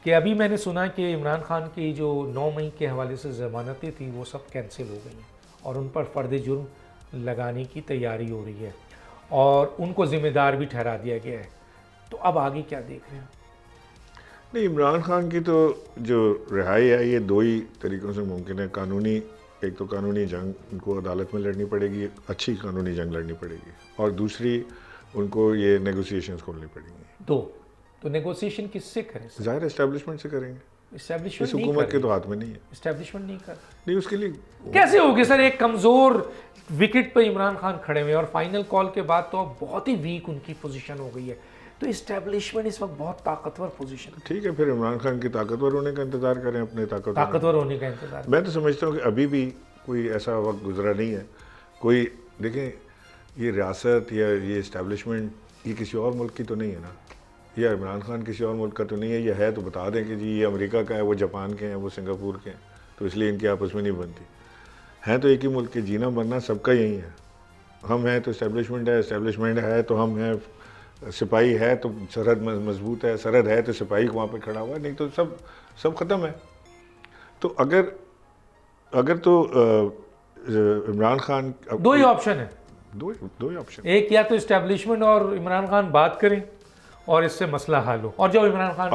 कि अभी मैंने सुना कि इमरान खान की जो 9 मई के हवाले से ज़मानतें थी वो सब कैंसिल हो गई हैं और उन पर फ़र्द जुर्म लगाने की तैयारी हो रही है और उनको ज़िम्मेदार भी ठहरा दिया गया है। तो अब आगे क्या देख रहे हैं? नहीं, इमरान खान की तो जो रिहाई है ये दो ही तरीक़ों से मुमकिन है। कानूनी, एक तो कानूनी जंग उनको अदालत में लड़नी पड़ेगी, अच्छी कानूनी जंग लड़नी पड़ेगी, और दूसरी उनको ये नेगोशिएशंस खोलनी पड़ेंगी। दो तो नेगोशिएशन किससे करें सर? ज़ाहिर एस्टेब्लिशमेंट से करेंगे। इस्टेब्लिशमेंट इस नहीं हुकूमत कर के रही। तो हाथ में नहीं है। इस्टेब्लिशमेंट नहीं कर नहीं, उसके लिए कैसे होगी सर? एक कमज़ोर विकेट पर इमरान खान खड़े हुए और फाइनल कॉल के बाद तो अब बहुत ही वीक उनकी पोजीशन हो गई है। तो इस्टेब्लिशमेंट इस वक्त बहुत ताकतवर पोजीशन है। ठीक है, फिर इमरान खान की ताकतवर होने का इंतज़ार करें, अपने ताकतवर होने का इंतजार। मैं तो समझता हूँ कि अभी भी कोई ऐसा वक्त गुजरा नहीं है। कोई देखें, ये रियासत या ये इस्टेब्लिशमेंट ये किसी और मुल्क की तो नहीं है ना, या इमरान खान किसी और मुल्क का तो नहीं है। ये है तो बता दें कि जी ये अमेरिका का है, वो जापान के हैं, वो सिंगापुर के हैं, तो इसलिए इनकी आपस में नहीं बनती। हैं तो एक ही मुल्क के, जीना बनना सबका यही है। हम हैं तो इस्टेब्लिशमेंट है, इस्टेब्लिशमेंट है तो हम हैं, सिपाही है तो सरहद मजबूत है, सरहद है तो सिपाही वहाँ पर खड़ा हुआ है, नहीं तो सब ख़त्म है। तो अगर तो इमरान खान दो ही ऑप्शन है, दो ही ऑप्शन। एक या तो इस्टेब्लिशमेंट और इमरान खान बात करें और इससे मसला हल हो, और जो इमरान खान